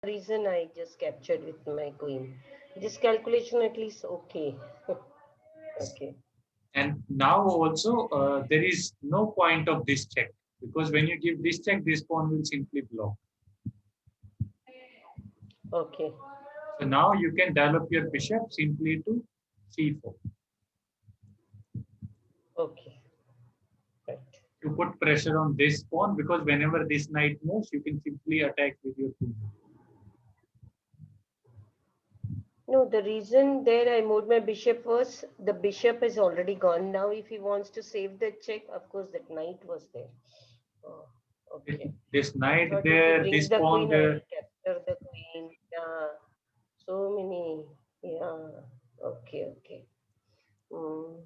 reason I just captured with my queen. This calculation at least okay. Okay. And now also there is no point of this check, because when you give this check, this pawn will simply block. Okay. So now you can develop your bishop simply to c4 Okay. Right. to put pressure on this pawn, because whenever this knight moves, you can simply attack with your queen. No, the reason there I moved my bishop was the bishop is already gone now. If he wants to save the check, of course that knight was there. Oh, okay. This I knight thought if he there, brings this the pawn queen, I there. will capture the queen. Yeah. So many. Yeah. Okay. Okay. Mm.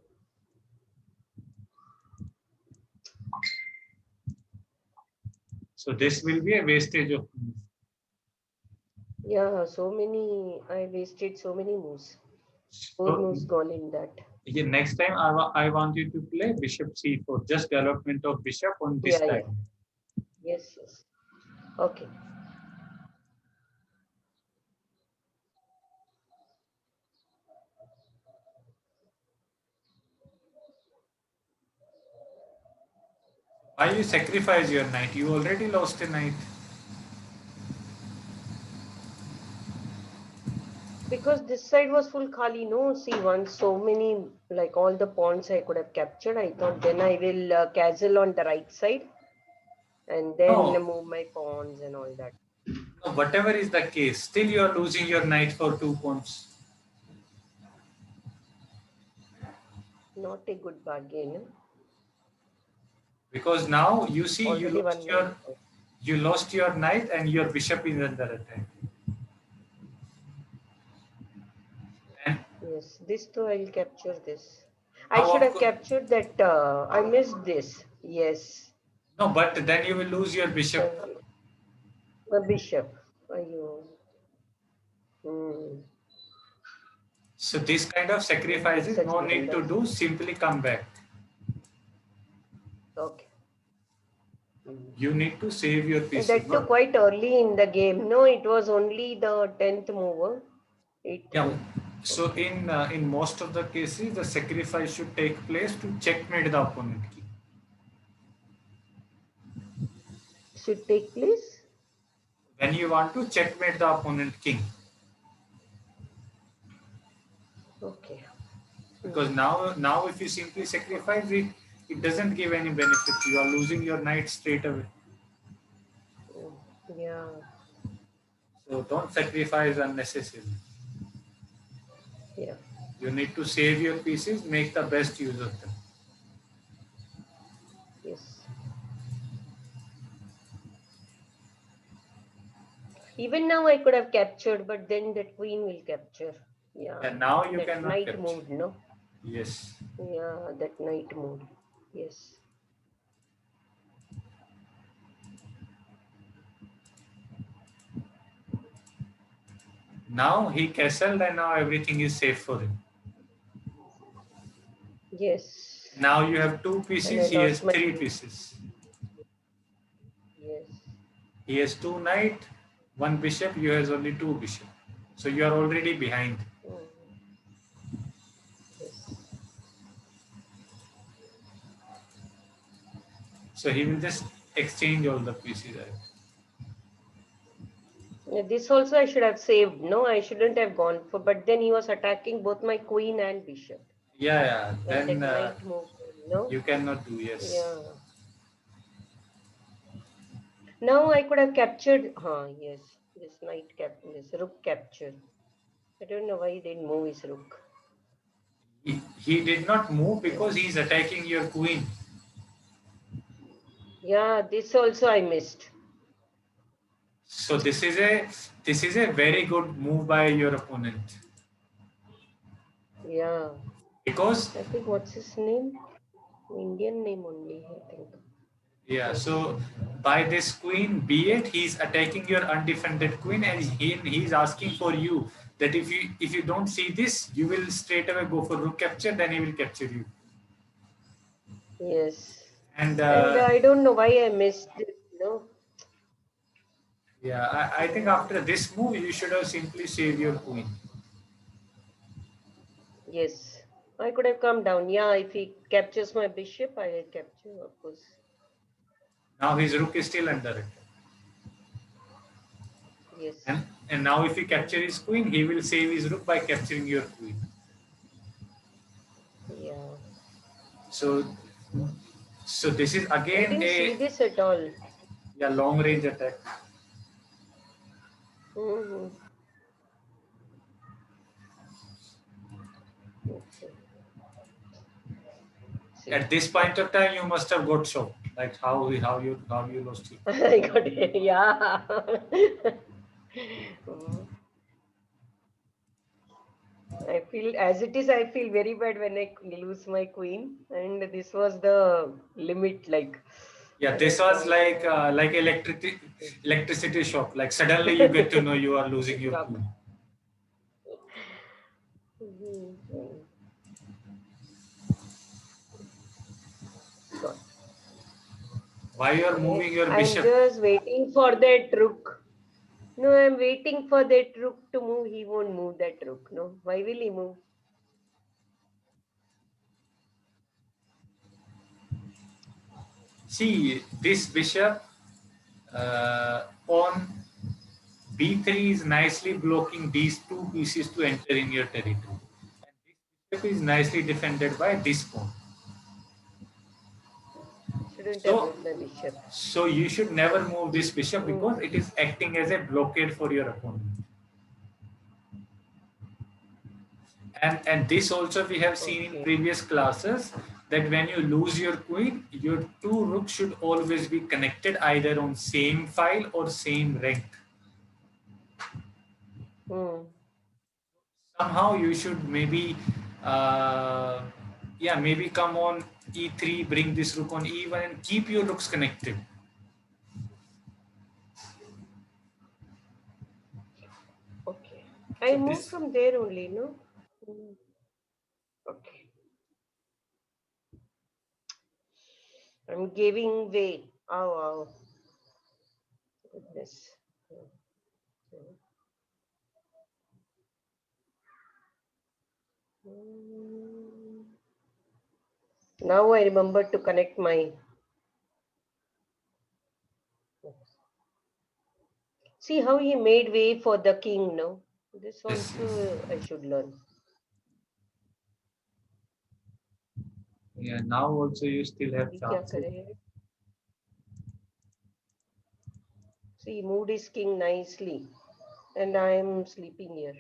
So this will be a wastage of move. Yeah. So many. I wasted so many moves. Four So moves gone in that. yeah, next time I want you to play bishop c4, just development of bishop on this Yeah. Yeah. diagonal. Yes. Yes. Okay. Why you sacrifice your knight? You already lost a knight. Because this side was full khali, no? See, once so many, like all the pawns I could have captured, I thought then I will castle on the right side and then No, move my pawns and all that. no, whatever is the case, still you are losing your knight for 2 pawns. Not a good bargain. Eh? Because now you see Already one night. you lost your knight and your bishop is under attack. And Yes, this too I'll capture this. I now should of have course, captured that. I missed this. Yes. no, but then you will lose your bishop. The bishop. Ayo. Hmm. So this kind of Don't make sacrifices, such no need to blunders. do, simply come back. Okay. Hmm. You need to save your And pieces. that too Not, quite early in the game. No, it was only the 10th mover, 8th yeah. move. So Okay. in most of the cases, the sacrifice should take place to checkmate the opponent king. Should take place? When you want to checkmate the opponent king, Okay. because Hmm. now if you simply sacrifice it, it doesn't give any benefit. You are losing your knight straight away. Hmm. Yeah. So don't sacrifice unnecessarily. Yeah. You need to save your pieces, make the best use of them. Yes. Even now I could have captured, but then that queen will capture. Yeah. And now you That cannot knight capture. moved, no? Yes. Yeah, that knight moved. Yes. Now he castled and now everything is safe for him. Yes. Now you have two And I pieces, he has lost my three queen. pieces. Yes. He has two knight, one bishop, you has only two bishop. So you are already behind. Hmm. Yes. So he will just exchange all the pieces. Yeah, this also I should have saved. No, I shouldn't have gone for. But then he was attacking both my queen and bishop. Yeah, yeah. When Then that knight moved, no? you cannot do, yes. Yeah. Now I could have captured. Yes. This this rook capture. I don't know why he didn't move his rook. He did not move because he is Yes. attacking your queen. Yeah, this also I missed. So this is a very good move by your opponent, Yeah. because I think what's his name? Indian name only, I think. yeah. Yes. So by this queen b8, he's attacking your undefended queen, and he's asking for you that if you don't see this, you will straight away go for rook capture. Then he will capture you. Yes. And And I don't know why I missed it, no? Yeah, I think after this move, you should have simply saved your queen. Yes. I could have come down. Yeah, if he captures my bishop, I capture, of course. Now his rook is still under it. Yes. And now if he capture Mm, his queen, he will save his rook by capturing your queen. yeah. So so this is I again didn't see a, this at all. yeah, long range attack. Hmm. Okay. See. At this point of time, you must have got shocked, like how you lost it. I got it. Yeah. Mm. I feel as it is, I feel very bad when I lose my queen. And this was the limit, like, Yeah, and I this was thought, like electricity shock. Like suddenly you get to know you are losing your shock. queen. Mhm. Got Why you are it. moving your I'm bishop? just waiting for that rook. No, I'm waiting for that rook to move. He won't move that rook. No, why will he move? See, this bishop on b3 is nicely blocking these two pieces to enter in your territory. And this bishop is nicely defended by this pawn. Shouldn't have So, moved my bishop. so you should never move this bishop because Mm. it is acting as a blockade for your opponent. And this also we have seen in Okay. previous classes that when you lose your queen, your two rooks should always be connected either on same file or same rank. Mm. Somehow you should maybe uh, yeah, maybe come on e3, bring this rook on e1 and keep your rooks connected. Okay. I So move this, from there only, no? Mm. Okay. I'm giving way. Oh, wow. Goodness. Mm. Now I remember to connect my. See how he made way for the king, no? This yes, yes. also I should learn. Yeah, now also you still have अभी क्या chances. करे? See, he moved his king nicely, and I am sleeping here.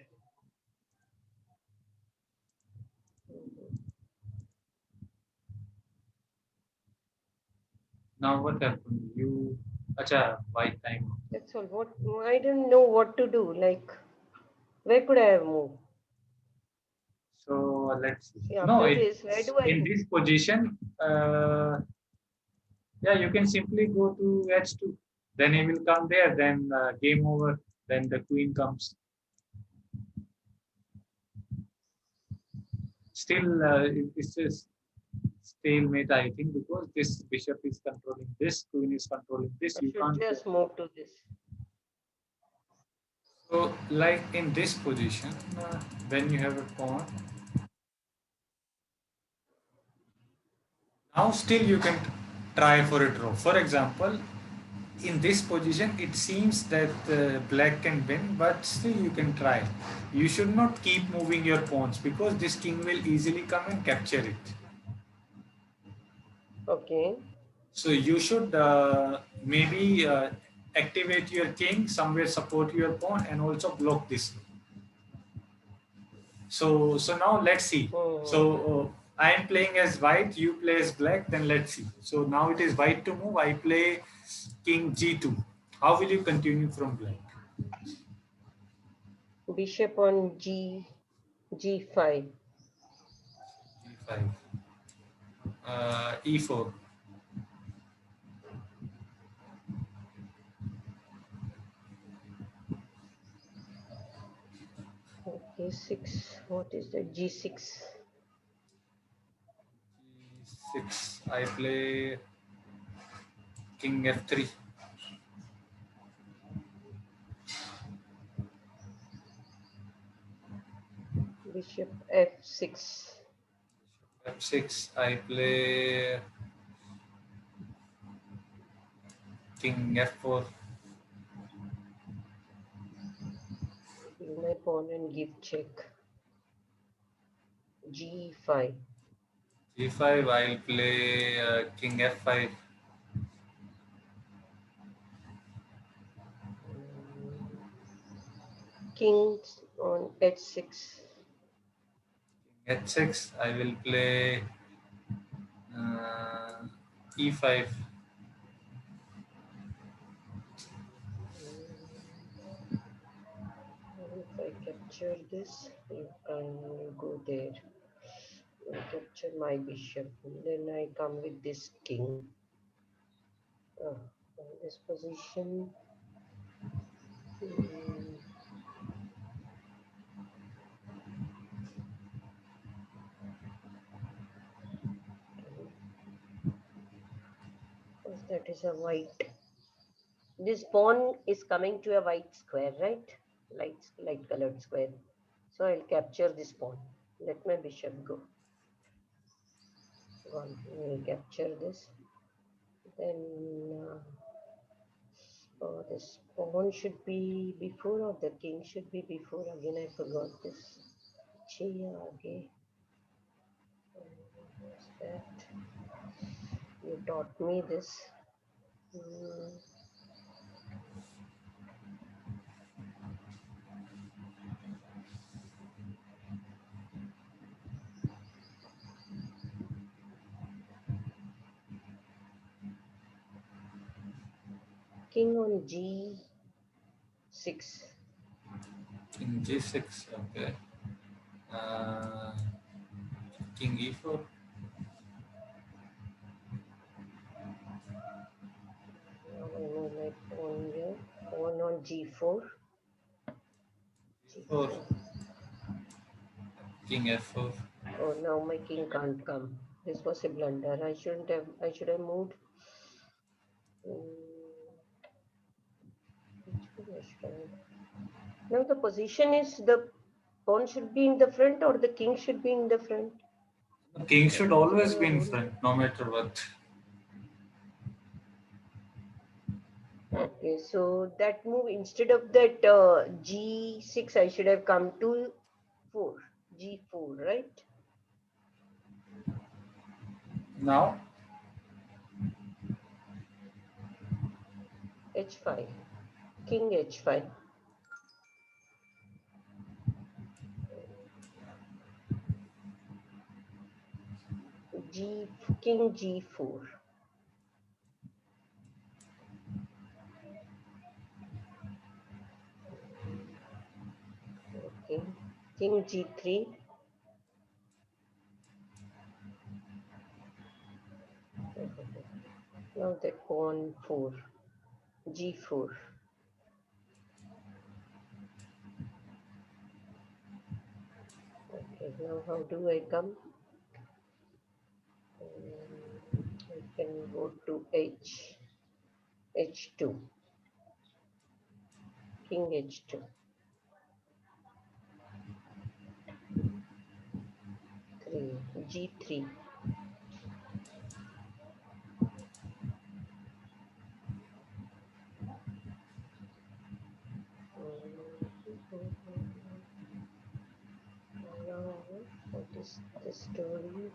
Mhm. Now what happened? You, acha, white time. That's all. What I don't know what to do. Like, where could I have moved? So let's see. See, No, after this, where it's do I in move? this position. Yeah, you can simply go to h2. Then he will come there. Then game over. Then the queen comes. Still, it's a stalemate, I think, because this bishop is controlling this, queen is controlling this. I You should can't. just move to this. So, like in this position, when you have a pawn, now still you can try for a draw. For example, in this position, it seems that black can win, but still you can try. You should not keep moving your pawns because this king will easily come and capture it. Okay. So you should maybe activate your king, somewhere support your pawn, and also block this. So now let's see. So Hmm. I am playing as white, you play as black. Then let's see. So now it is white to move. I play king g2. How will you continue from black? Bishop on G5. g5, e4. Okay, 6. What is that? G6. g6. I play king f3. Bishop f6. F6. I play king f4. Kill my pawn and give check. g5. g5. I'll play king f5. King on h6. King h6. I will play e5. If I capture this, you can go there. I capture my bishop. Then I come with this king. In this position. That is a white. This pawn is coming to a white square, right? Light colored square. So I'll capture this pawn. Let my bishop go. One. We'll capture this. Then this pawn should be before or the king should be before. Again, I forgot this. Okay. What's that? You taught me this. King on g6. King g6. Okay. King e4. Now I move my pawn here. Pawn on g4. G4. King f4. Oh, now my king can't come. This was a blunder. I should have moved. Now the position is the pawn should be in the front or the king should be in the front. The king should always be in front, no matter what. Okay, so that move instead of that g6, I should have come to 4, g4, right? Now, h5, king h5. King g4. Okay, king g3. Now that pawn 4, g4. Okay, now how do I come? I can go to h2, king h2. 3, g3. Now, what is the story?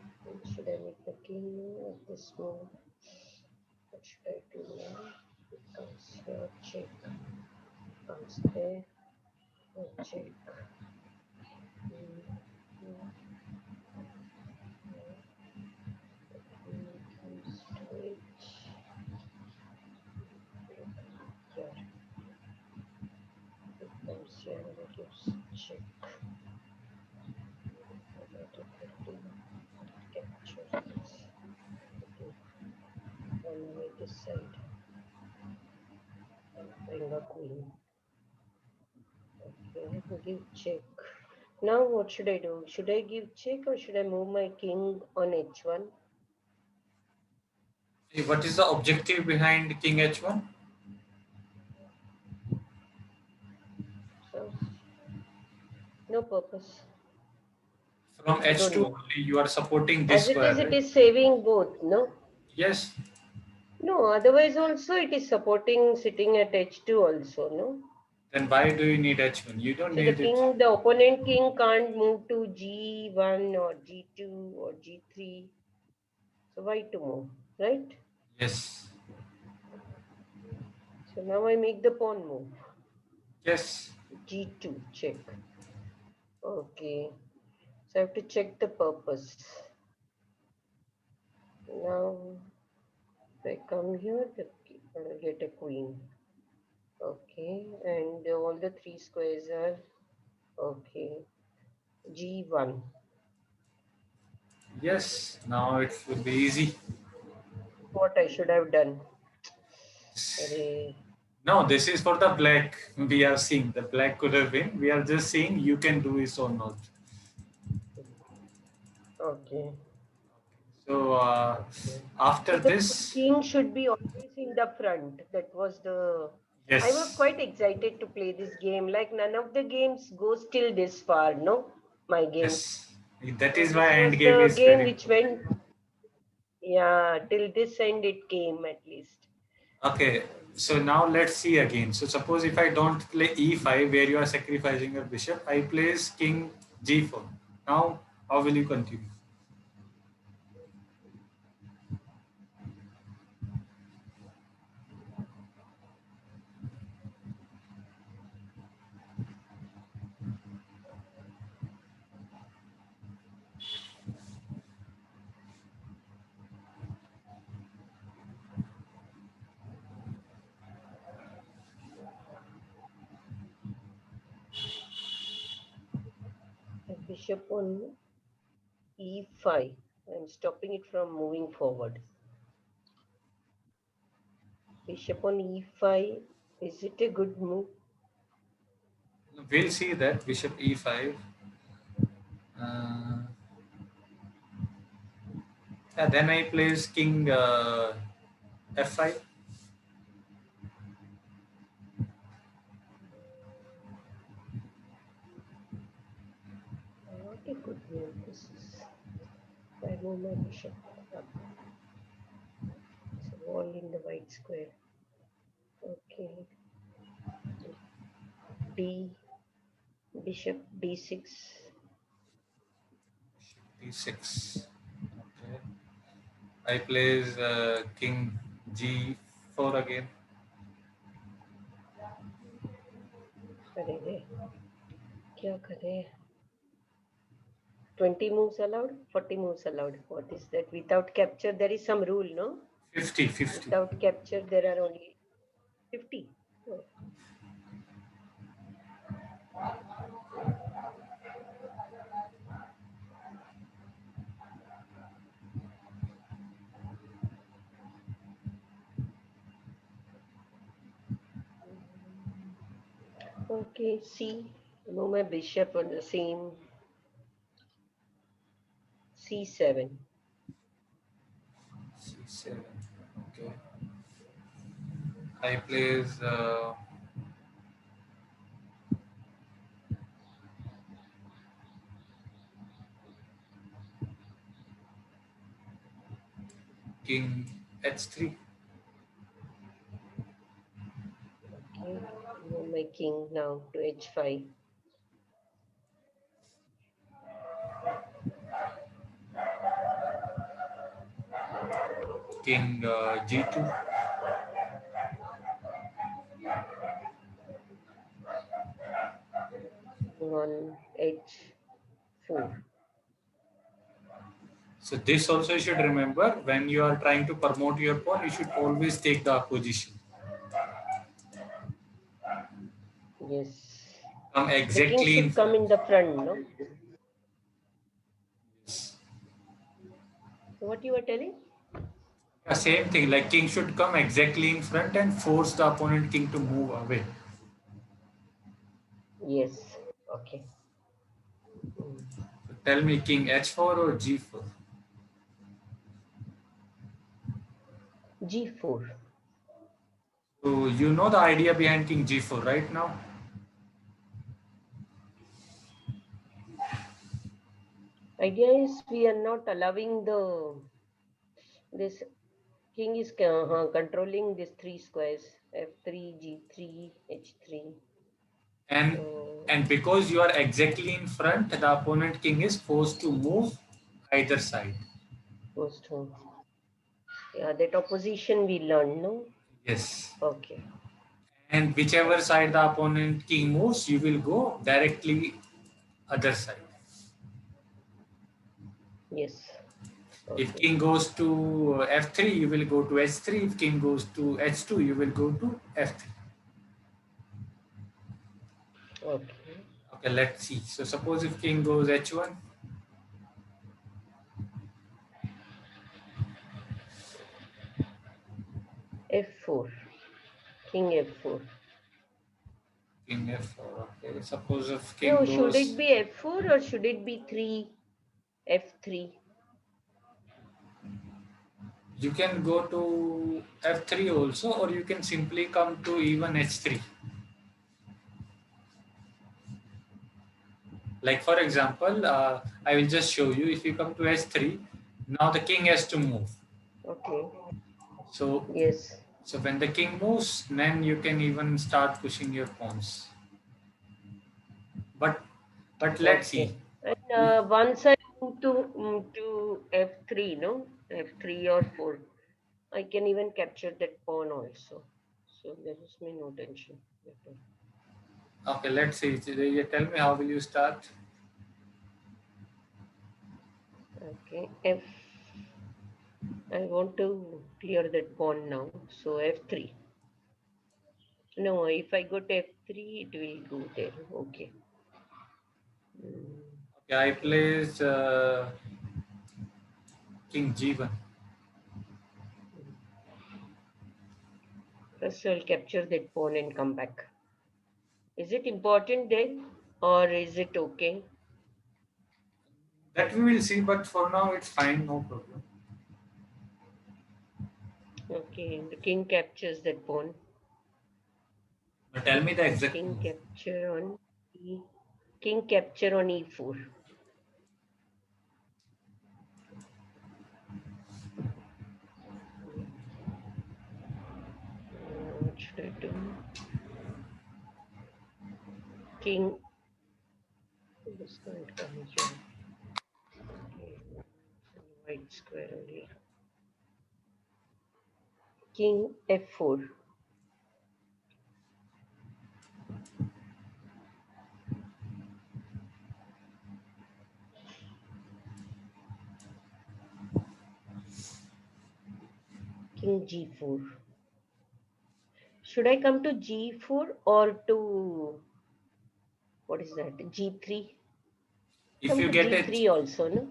Should I make the king at this move? What should I do now? It comes here, check. Comes there, check. Comes to it. Here. It comes here and it gives check. Capture this. And I decide. Bring a queen. Okay, give check. Now what should I do? Should I give check or should I move my king on h1? what is the objective behind king h1? So, no purpose. From I don't h2 know. only, you are supporting this As square, it right? is saving both, no? Yes. No, otherwise also it is supporting sitting at h2 also, no? Then why do you need h1? You don't So the need it. king, the opponent king can't move to g1 or g2 or g3. So why to move, right? Yes. So now I make the pawn move. Yes. g2, check. Okay. So I have to check the purpose. Now, if I come here, I'll get a queen. Okay, and all the three squares are okay. G1. Yes. Now it will be easy. What I should have done? Array. No, this is for the black. We are seeing the black could have been. We are just saying you can do this or not. Okay. So Okay. after So the this, king should be always in the front. That was the. I was yes, quite excited to play this game. Like none of the games goes till this far. No, my games. yes, that So is why this end was game the is game very which important. went. Yeah, till this end it came at least. Okay, so now let's see again. So suppose if I don't play e5 where you are sacrificing your bishop, I place king g4. Now how will you continue? Bishop on e5. I'm stopping it from moving forward. Bishop on e5. Is it a good move? We'll see that bishop e5. Uh, then I place king f5. Not a good move. This is. I move my bishop up. So all in the white square. Okay. D. Bishop d6. d6. Okay. I place king g4 again. अरे रे क्या करें 20 moves allowed 40 moves allowed what is that without capture there is some rule no 50, 50. without capture there are only 50 oh. Okay, C. Move my bishop on the same C7. c7. Okay. I place king h3. Okay, move my king now to H5. King g2. On H4. So this also you should remember when you are trying to promote your pawn, you should always take the opposition. Yes. Come The king exactly in should come front. in the front, no? Yes. So what you were telling? Same thing, like king should come exactly in front and force the opponent king to move away. Yes. Okay. Mm. So tell me king h4 or g4? G4. So you know the idea behind king g4 right now? idea is we are not allowing this king is controlling these three squares f3, g3, h3. And So and because you are exactly in front, the opponent king is forced to move either side. goes to, yeah, that opposition we learned, no? Yes. Okay. And whichever side the opponent king moves, you will go directly other side. Yes. If Okay. king goes to f3, you will go to h3. If king goes to h2, you will go to f3. Okay. Okay, let's see. So suppose if king goes h1, f4. King f4. king f4. Okay. Suppose if king No, should goes, it be f4 or should it be 3 f3? you can go to f3 also, or you can simply come to even h3. Like for example, I will just show you. If you come to h3, now the king has to move. Okay. So Yes. so when the king moves, then you can even start pushing your pawns. But let's see. Okay. And once I move to f3, no, f3 or 4, I can even capture that pawn also. So there is me no tension. Better. Okay, let's see. You tell me how will you start? Okay. I want to clear that pawn now. So f3. No, if I go to f3, it will go there. Okay. Mm, Okay, I okay. place king g1. First, I'll capture that pawn and come back. Is it important then, or is it okay? That we will see, but for now it's fine, no problem. Okay, the king captures that pawn. But tell me the exact King move. capture on e. King capture on e4. What should I do? King. This can't come here. Okay, white square only. King f4. King g4. Should I come to g4 or to what is that? G3? If Come you to get a g3 also, no?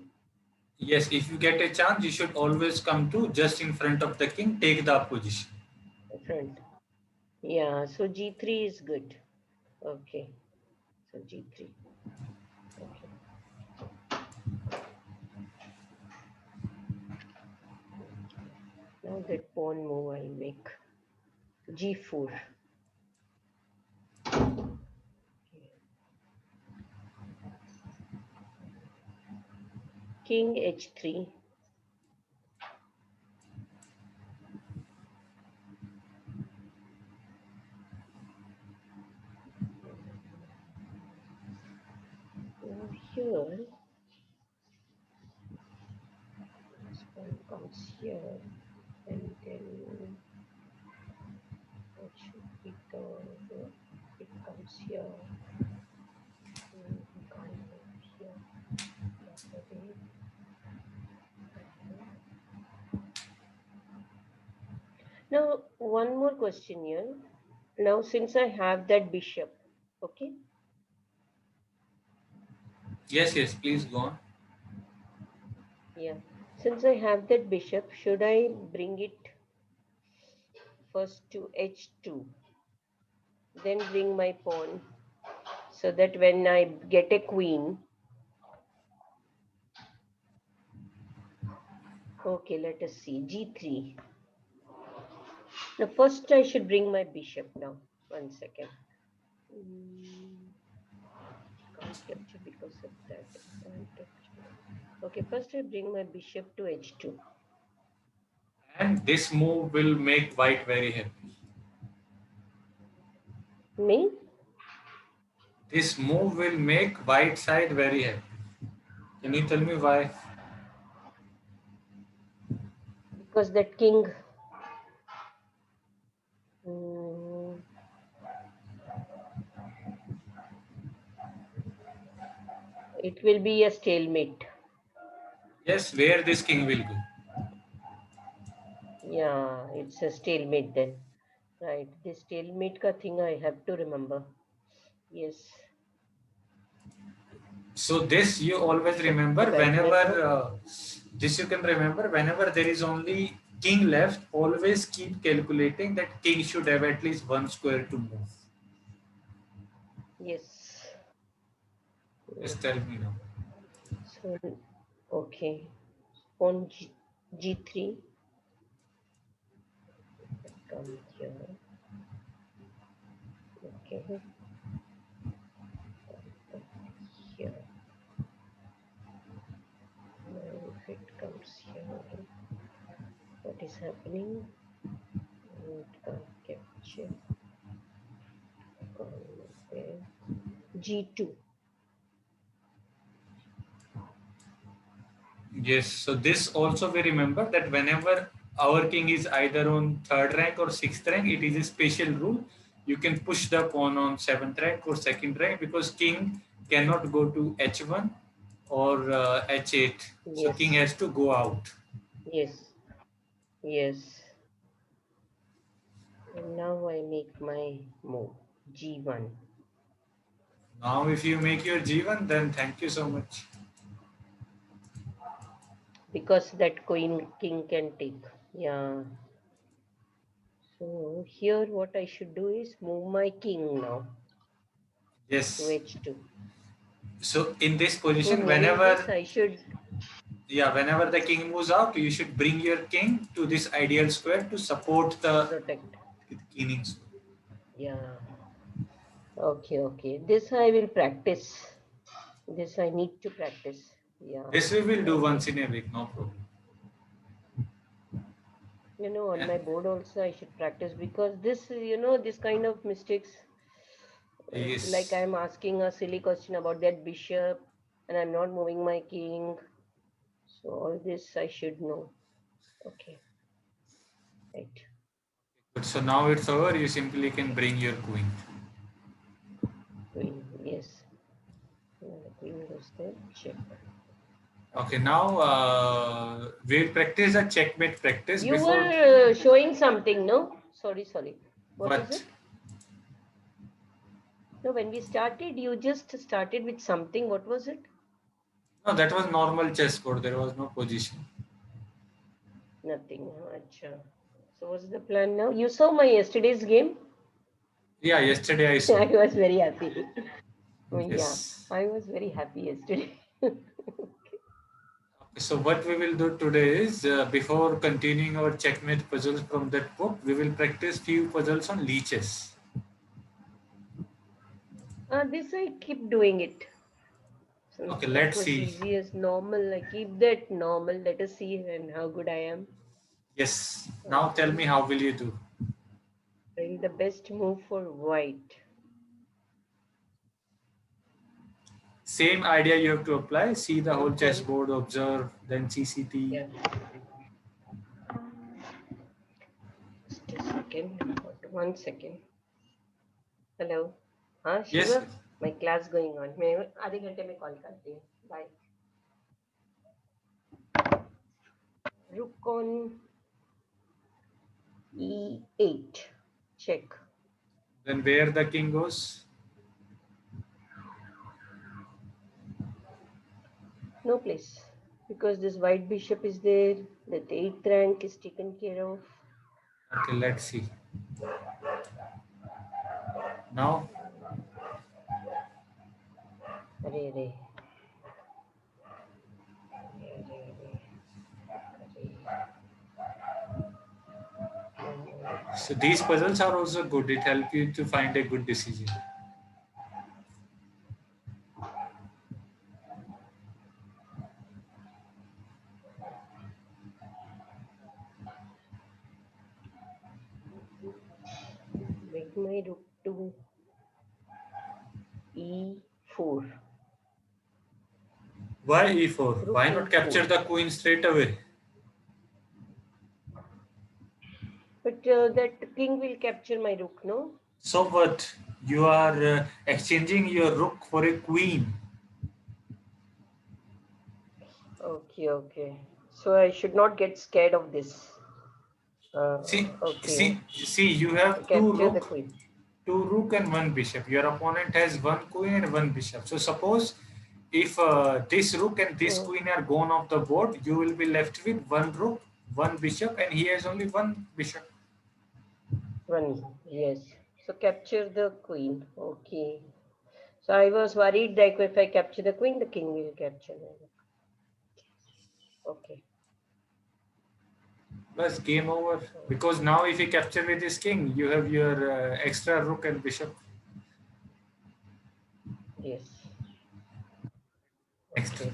Yes, if you get a chance, you should always come to just in front of the king, take the position. Front. Yeah, so g3 is good. Okay, so g3. Okay. Now that pawn move I'll make. G4. King h3. Now here, this pawn comes here, and then what should be done? It comes here. We can't move here. The other way. Okay. Now, one more question here. Now, since I have that bishop, okay, Yes, yes, please go on. yeah. Since I have that bishop, should I bring it first to h2, then bring my pawn, so that when I get a queen, okay, let us see, g3. Now, first I should bring my bishop now. 1 second. Can't capture because of that advantage. Okay, first I bring my bishop to h2. And this move will make white very happy. Me? This move will make white side very happy. Can you tell me why? Because that king. mm, it will be a stalemate. Yes, where this king will go. Yeah, it's a stalemate then. Right. This stalemate ka thing I have to remember. Yes. So this you always remember So that whenever means this you can remember whenever there is only king left. Always keep calculating that king should have at least one square to move. yes. Just tell me now. So okay. On G3 come here. Okay. Here. Now if it comes here, what is happening? It can't capture. Okay. G2. Yes, so this also we remember that whenever our king is either on third rank or sixth rank, it is a special rule. You can push the pawn on seventh rank or second rank because king cannot go to h1 or h8. So king Yes. has to go out. Yes. Yes. And now I make my move. G1. Now if you make your g1, then thank you so much. Because that queen king can take. Yeah. So here what I should do is move my king now to Yes. h2. So in this So position, moving this, I should. whenever the king moves out, you should bring your king to this ideal square to support the Protect. king square. Yeah. Okay, okay. This I will practice. This I need to practice. Yeah. This we will do Okay. once in a week, no problem. On my board also I should practice because this, this kind of mistakes, like Yes. I'm asking a silly question about that bishop and I'm not moving my king. So all this I should know. Okay. Right. But so now it's over. You simply can bring your queen. Queen. Yes. Now the queen goes there. Check. Okay. Now we'll practice a checkmate practice You before were showing something, no? Sorry, sorry. What is what? it? No, when we started, you just started with something. What was it? No, that was normal chessboard. There was no position. Nothing. Acha. So what's the plan now? You saw my yesterday's game? Yeah. Yesterday I saw. I was very happy. Yeah, Yes. I was very happy yesterday. So what we will do today is before continuing our checkmate puzzles from that book, we will practice few puzzles on leeches. This I keep doing it. Since Okay. that Let's was see. easy as normal, I keep that normal. Let us see and how good I am. Yes. Now tell Okay. me how will you do? Bring the best move for white. Same idea you have to apply. See the whole Rook on. chessboard, observe, then CCT. Yeah. Just a second. 1 second. Hello. हाँ Yes. Shiva my class going on. मैं आधे घंटे में call करती हूँ. Bye. Rook on e8. Check. Then where the king goes? No place. Because this white bishop is there. That 8th rank is taken care of. Okay, let's see. Now, अरे अरे अरे अरे अरे अरे so these puzzles are also good. It helps you to find a good decision. take my rook to e4. Why e4? Rook Why not capture e4. the queen straight away? But that king will capture my rook, no? So what? You are exchanging your rook for a queen. Okay, okay. So I should not get scared of this. See, Okay. see. You have Capture the queen. two rook and one bishop. Your opponent has one queen and one bishop. So suppose if this rook and this queen are gone off the board, you will be left with one rook, one bishop, and he has only one bishop. One, yes. So capture the queen. Okay. So I was worried that if I capture the queen, the king will capture me. Okay. Plus game over. Because now if you capture with this king, you have your extra rook and bishop. Yes. Next. Okay.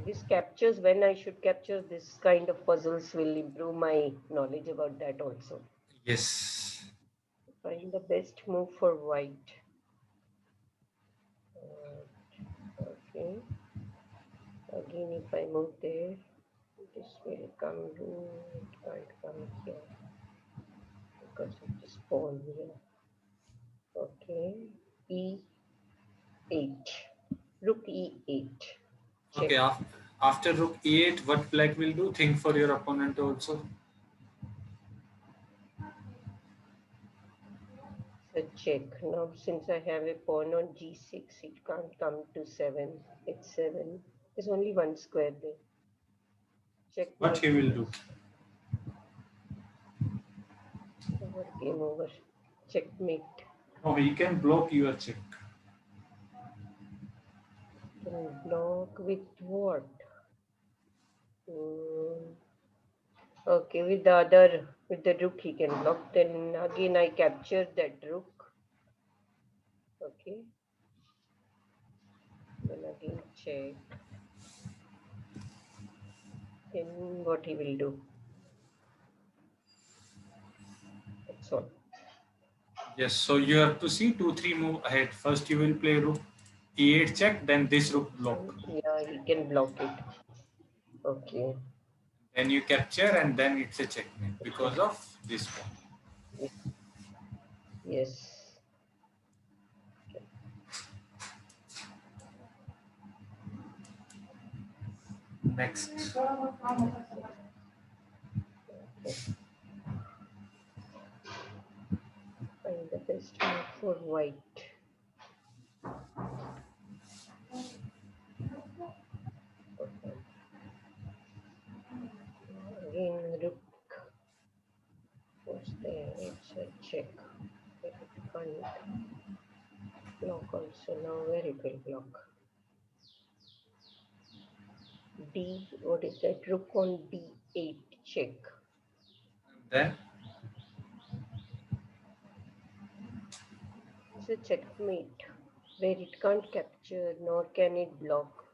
This captures when I should capture this kind of puzzles will improve my knowledge about that also. Yes. Find the best move for white. Okay. Again, if I move there, this will come. It can't come here because of this pawn here. Okay. E8. Rook E8. Check. Okay. After rook e8, what black will do? Think for your opponent also. So check. Now, since I have a pawn on G6, it can't come to 7. It's 7. There's only one square there. What Checkmate, he will do? please. Over, game over. Checkmate. No, he can block your check. Can block with what? Okay, with the rook he can block. Then again I capture that rook. Okay. Then again check. Then what he will do? That's all. Yes, so you have to see 2-3 move ahead. First you will play rook e8 check, then this rook block. Yeah, he can block it. Okay. Then you capture and then it's a checkmate because of this one. Yes. Next. Okay. Find the best move for white. Okay. Again, rook was there. It's a check. But it can't block also. Now where it will block? D, what is that? Rook on D8 check. Then It's a checkmate where it can't capture nor can it block.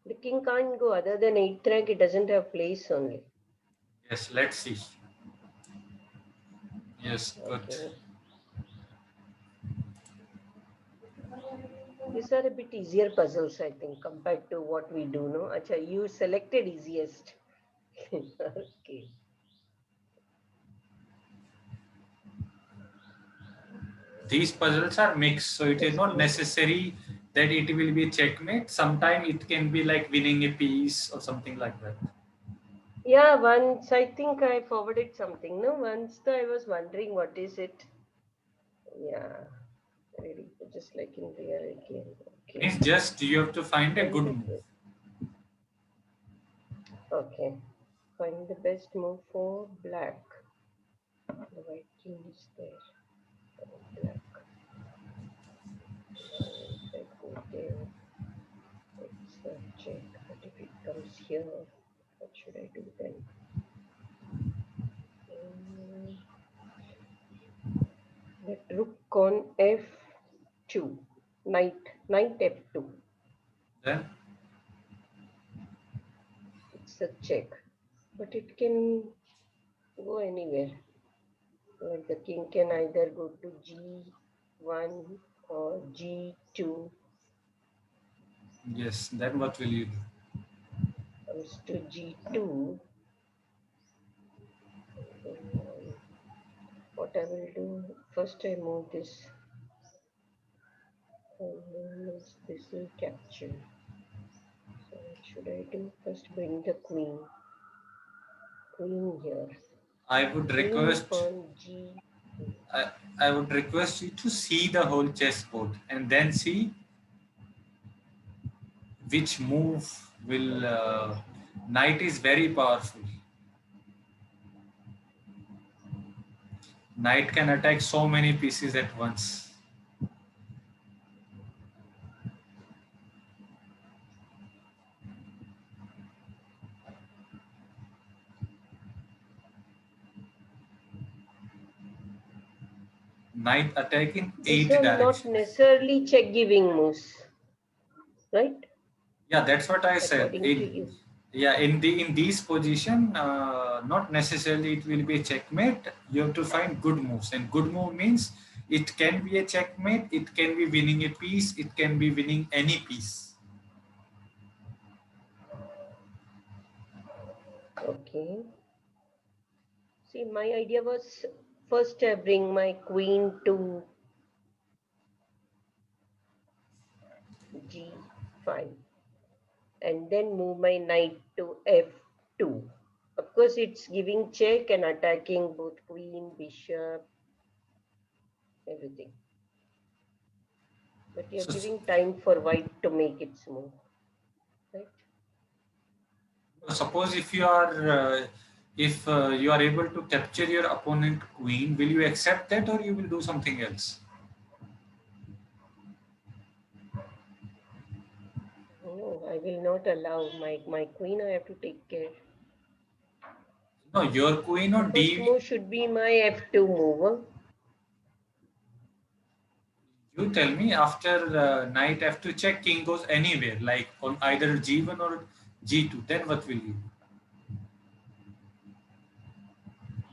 The king can't go other than 8th rank, it doesn't have place only. yes, let's see. Yes, good. Okay. These are a bit easier puzzles, I think, compared to what we do, no? Acha, you selected easiest. Okay. These puzzles are mixed, so it is not necessary that it will be checkmate. Sometimes it can be like winning a piece or something like that. Yeah, once I think I forwarded something, no? Once I was wondering what is it. Yeah, really, just like in real game. Okay. It's just you have to find a good move. Okay. Find the best move for black. The white king is there. Black. If I go there, it's a check. But if it comes here, what should I do then? Let rook on f2. Knight f2. Then It's a check. But it can go anywhere. Like the king can either go to G1 or G2. Yes, then what will you do? Comes to G2. What I will do, first I move this, and then this will capture. So what should I do? First bring the queen here. I would Queen request on G. I would request you to see the whole chessboard and then see which move will. Knight is very powerful. Knight can attack so many pieces at once. Knight attack in These 8 are not directions. necessarily check giving moves, right? Yeah, that's what I said. According to you. Yeah, in these position, not necessarily it will be a checkmate. You have to find good moves, and good move means it can be a checkmate. It can be winning a piece. It can be winning any piece. Okay. See, my idea was first I bring my queen to G5 and then move my knight to F2. Of course, it's giving check and attacking both queen, bishop, everything. But you're So giving time for white to make its move, right? suppose if you are able to capture your opponent queen, will you accept that or you will do something else? No, I will not allow my queen. I have to take care. No, your queen The on first D. move should be my F2 move. Huh? You tell me after knight f2 check, king goes anywhere, like on either g1 or g2. Then what will you do?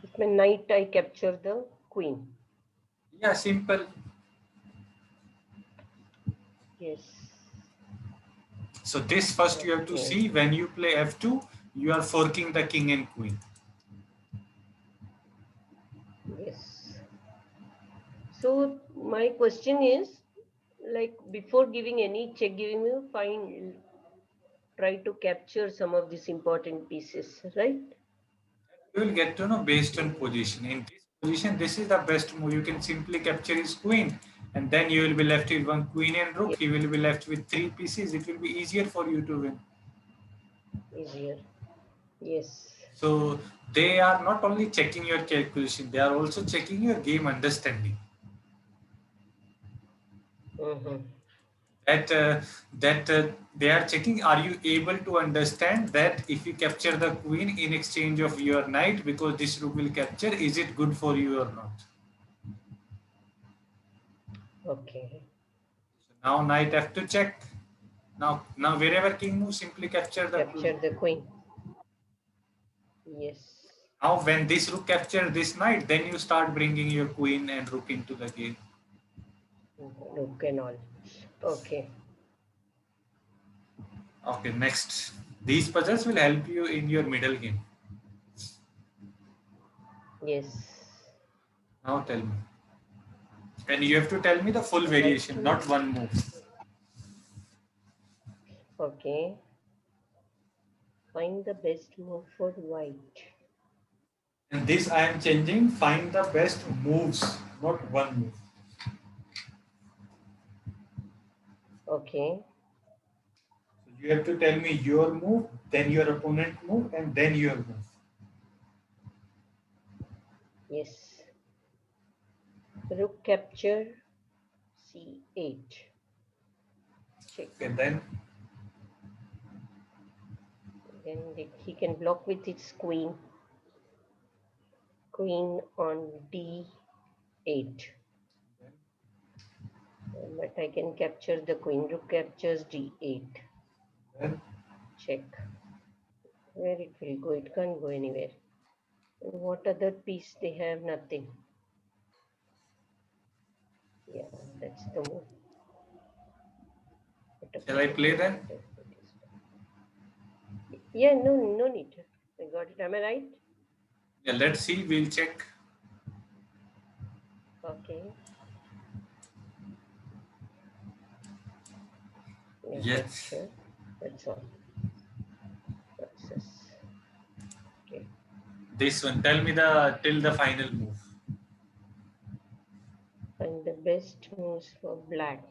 With my knight, I capture the queen. Yeah, simple. Yes. So this first you have to Okay. see when you play f2, you are forking the king and queen. Yes. So my question is, like before giving any check giving you try to capture some of these important pieces, right? You will get to know based on position. In this position, this is the best move. You can simply capture his queen, and then you will be left with one queen and rook. Yes, He will be left with three pieces. It will be easier for you to win. easier. Yes. So they are not only checking your calculation, they are also checking your game understanding. Mm-hmm. That they are checking, are you able to understand that if you capture the queen in exchange of your knight, because this rook will capture, is it good for you or not? Okay. So now knight have to check. Now wherever king moves, simply capture the queen. Capture the queen. Yes. Now when this rook capture this knight, then you start bringing your queen and rook into the game. Look and all. Okay. Okay, next. These puzzles will help you in your middle game. Yes. Now tell me. And you have to tell me the full I like variation, to. not one move. Okay. Find the best move for white. And this I am changing, find the best moves, not one move. Okay. So you have to tell me your move, then your opponent move, and then your move. Yes. Rook capture C8. Check. Okay, then Then he can block with his queen. Queen on D8. But I can capture the queen. Rook captures D8. then Check. Where it will go? It can't go anywhere. And what other piece they have? Nothing. That's the move. Shall I play then? Yeah, no need. I got it. Am I right? Yeah, let's see. We'll check. Okay. Yeah, Yes. capture. That's all. Process. Okay. This one. Tell me the till the final move. And the best moves for black.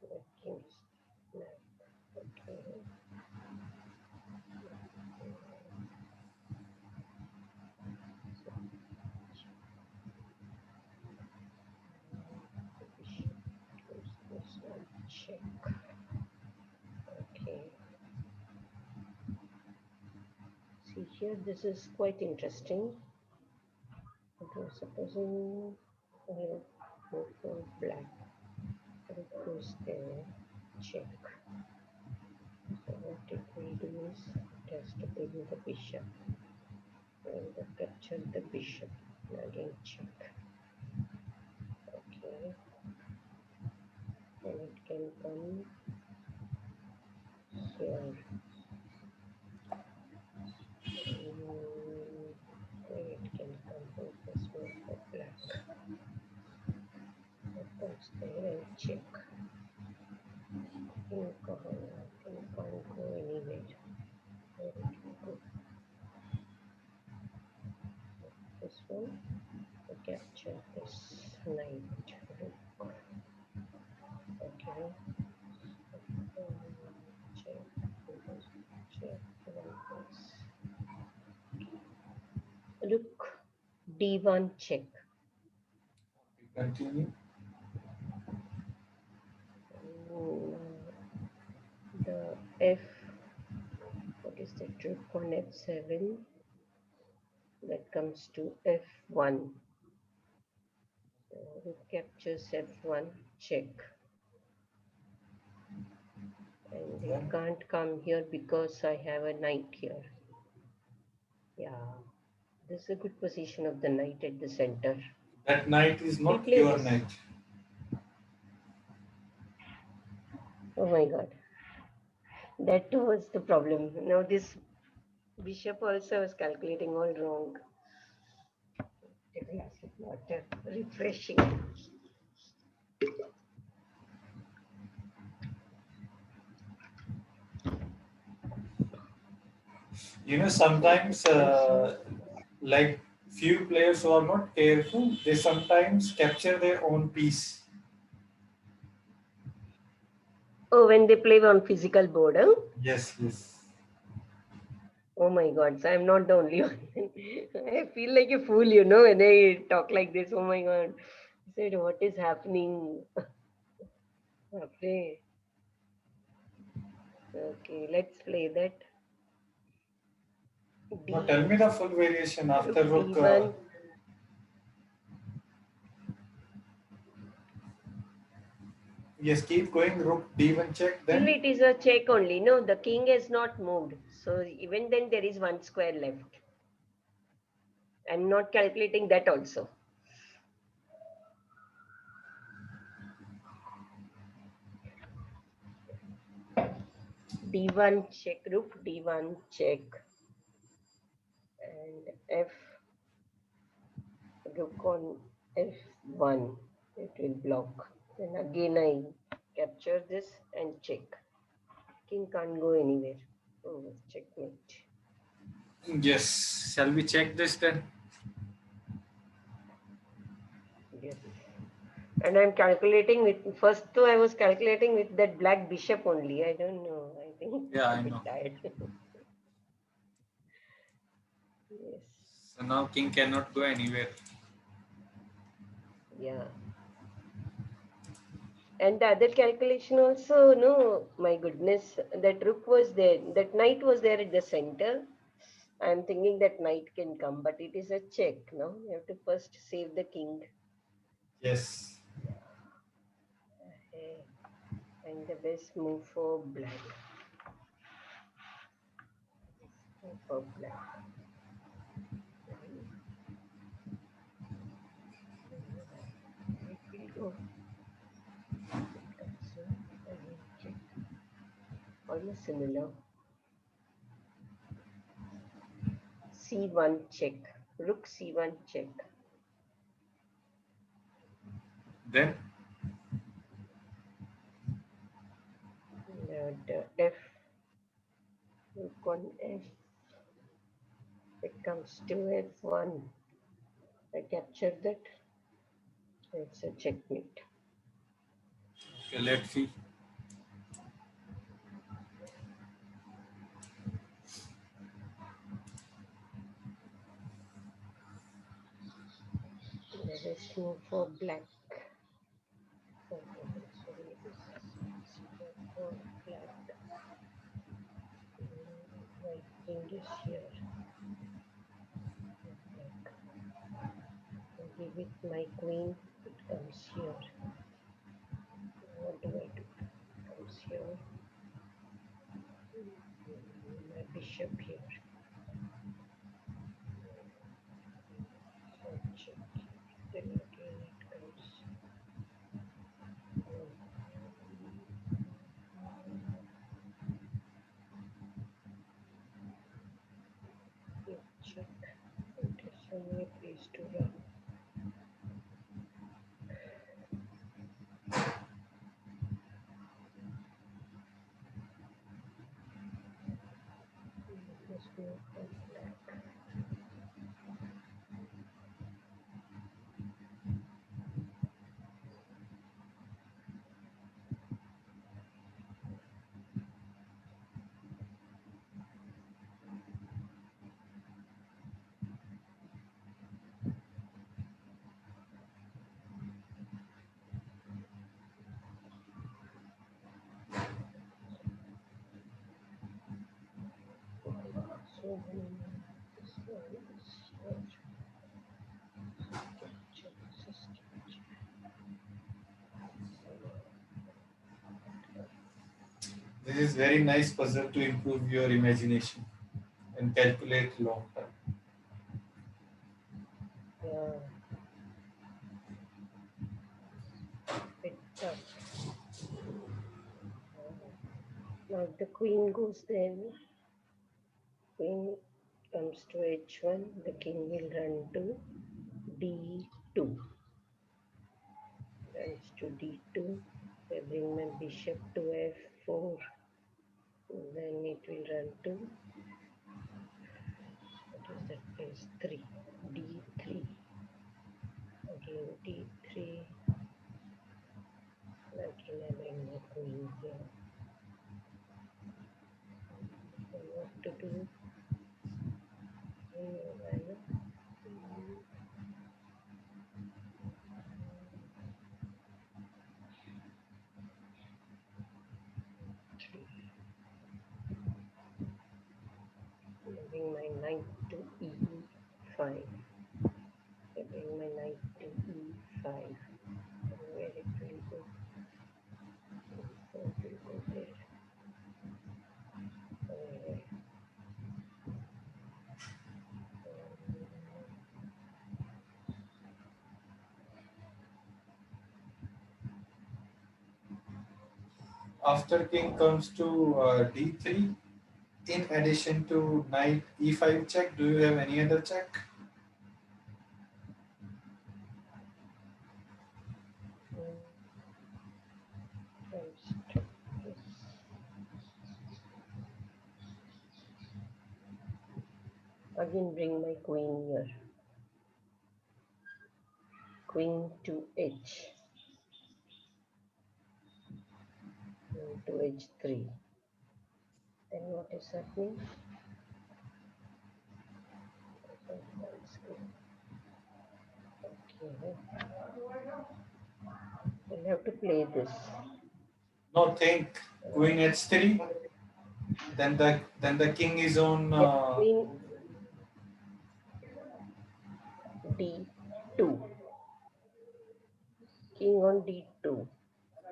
The king's black. Okay. The bishop goes this one. Check. Okay. See here, this is quite interesting. Okay, supposing we'll go for black. It goes there. Check. So what it will do is it has to bring the bishop and capture the bishop. Again check. Okay. And it can come here. It can come with this move for black. It comes there and check. King can't go anywhere. Where it will go? This one to capture this knight. Okay. Check. Check. Like this. Look, D1 check. Continue. The F, what is the rook on F7? That comes to F1. So rook captures F1, check. And it can't come here because I have a knight here. Yeah, this is a good position of the knight at the center. That knight is We'll not play your this. knight. Oh my god. That too was the problem. Now this bishop also was calculating all wrong. Take a glass of water. Refreshing. You know, sometimes like few players who are not careful, they sometimes capture their own piece. Oh, when they play on physical board, huh? Yes, yes. Oh my God, so I'm not the only one. I feel like a fool, when I talk like this. Oh my God. I said, what is happening? Okay, okay, let's play that. Now D, tell me the full variation after rook rook. D1. Yes, keep going. Rook d1 check. Still, Then it is a check only. No, the king has not moved. So even then, there is one square left. I'm not calculating that also. D1 check, rook D1 check. And F, rook on F1. It will block. Then again I capture this and check. King can't go anywhere. Oh, checkmate. yes. Shall we check this then? Yes. And I'm calculating with, first though I was calculating with that black bishop only. I don't know. I think Yeah, I'm a I bit know. tired. Yes. So now king cannot go anywhere. Yeah. And the other calculation also, no, my goodness, that rook was there, that knight was there at the center. I'm thinking that knight can come, but it is a check, no? You have to first save the king. Yes. Okay. And the best move for black. For black. It will go. almost similar. C1 check. Rook C1 check. Then The F. Rook on F. It comes to F1. I captured that. It's a checkmate. okay, let's see. Let us move for black. Okay, sorry, this is for black. White king is here. Black. I give it my queen. It comes here. What do I do? It comes here. My bishop here. So check. Then again it comes. Check. It is only a place to run. Let's move for black. So this one is here. Capture. This is capture. This is very nice puzzle to improve your imagination and calculate long term. Yeah. Bit tough. Now the queen goes there. Queen comes to h1. The king will run to d2. Runs to d2. I bring my bishop to f4. Then it will run to, what is that place? 3. d3. Again d3. Again I bring my queen here. So what to do? Bring my knight to e5. I bring my knight to e5. Where it will go? E4 will go there. After king comes to d3, in addition to knight e5 check, do you have any other check? Again bring my queen here. Queen to h. Queen to h3. Then what is happening? Okay. We'll have to play this. No, think queen h3. Then the king is on Queen d2. King on d2.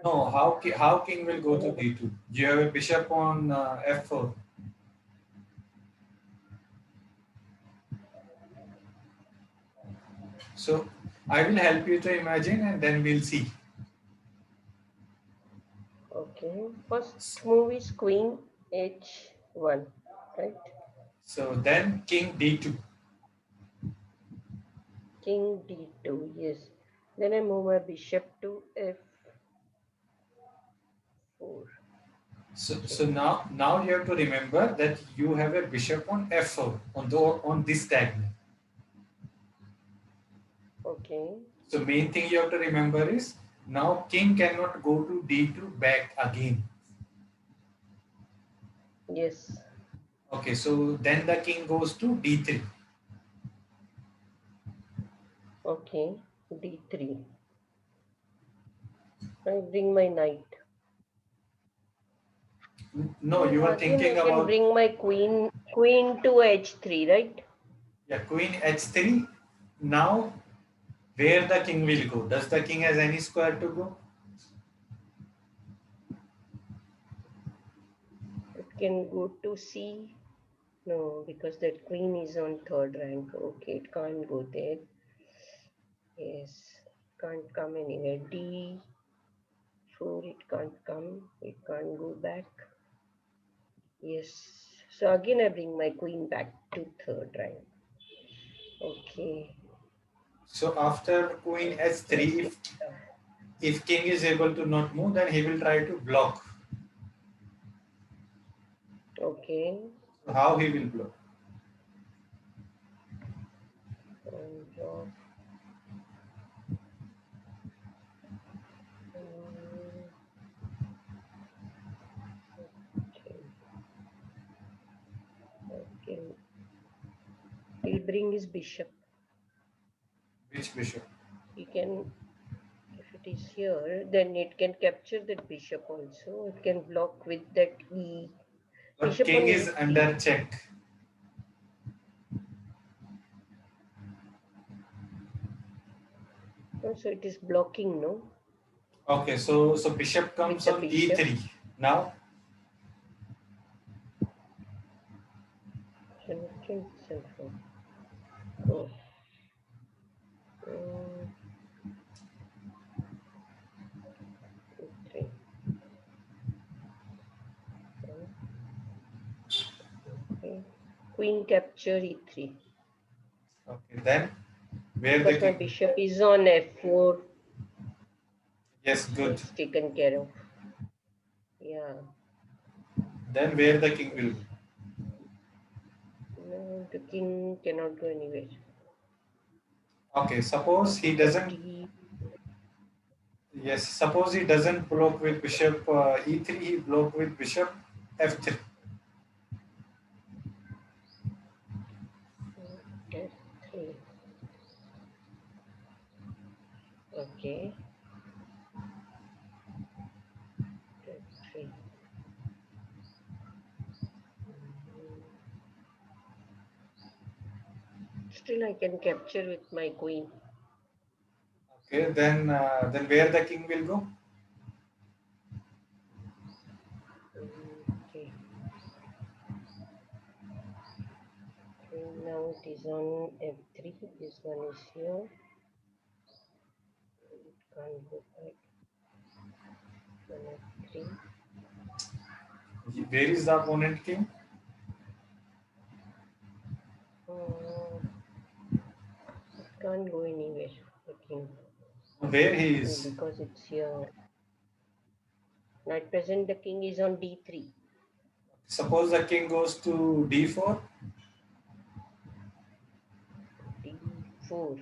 no, how king will go to d2? You have a bishop on f4. So I will help you to imagine and then we'll see. Okay. First move is queen H1, right? So then king d2. King D2, yes. Then I move my bishop to F4. So now you have to remember that you have a bishop on f4 on this diagonal. Okay. So main thing you have to remember is now king cannot go to d2 back again. Yes. Okay, so then the king goes to d3. Okay. D3. I bring my knight. No, you were Again, I thinking can about bring my queen to H3, right? queen h3. Now where the king will go? Does the king has any square to go? It can go to C. No, because that queen is on third rank. Okay, it can't go there. Yes, can't come anywhere. D4, it can't come. It can't go back. Yes. So again, I bring my queen back to third rank. Okay. So after queen h3, if king is able to not move, then he will try to block. Okay. So how he will block? And draw. Okay. Okay. He'll bring his bishop. Which bishop? He can, if it is here, then it can capture that bishop also. It can block with that E. But Bishop king on is E3. under check. Oh, so it is blocking, no? Okay, so bishop With comes the on bishop. e3. Now Connecting itself. Oh. E3. Okay. Queen capture E3. okay, then where the Because my king? bishop is on F4, Yes, so good. it's taken care of. Yeah. Then where the king will go? No, the king cannot go anywhere. Okay, suppose he doesn't. D. Yes, suppose he doesn't block with bishop e3. He block with bishop f3. F3. Okay. F3. Still, I can capture with my queen. Okay, then where the king will go? Okay. And now it is on F3. This one is here. It can't go back. On F3. Where is the opponent king? It can't go anywhere. The king. Where he is? Because it's here. Now at present the king is on D3. Suppose the king goes to d4. D4.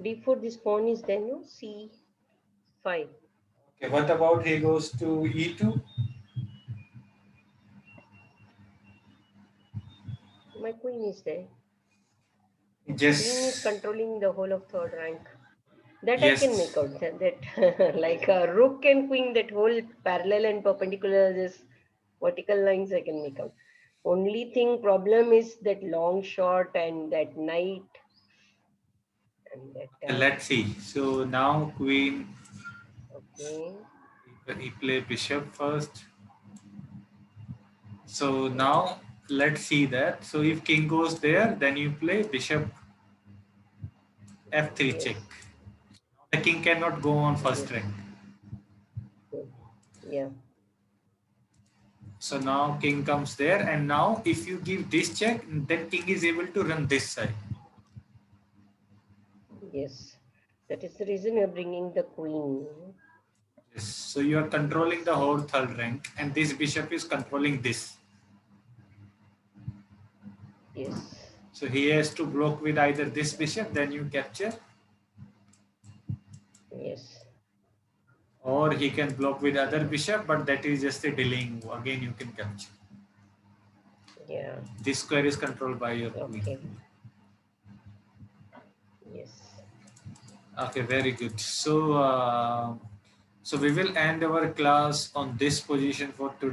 D4, this pawn is then no C5. Okay, what about he goes to e2? My queen is there. Queen is Yes, controlling the whole of third rank. That I can yes. make out. That like a rook and queen, that whole parallel and perpendicular, this vertical lines I can make out. Only thing problem is that long shot and that knight and that. Let's see. So now queen, Okay. he play bishop first. So Okay. now let's see that. So if king goes there, then you play bishop f3 Yes. check. The king cannot go on first Yes. rank. Yeah. So now king comes there, and now if you give this check, then king is able to run this side. Yes. That is the reason you're bringing the queen. Yes. So you are controlling the whole third rank, and this bishop is controlling this. Yes. So he has to block with either this bishop, then you capture, Yes. or he can block with other bishop, but that is just a delaying. Again, you can capture. Yeah. This square is controlled by your queen. Okay. Yes. Okay, very good. So we will end our class on this position for today.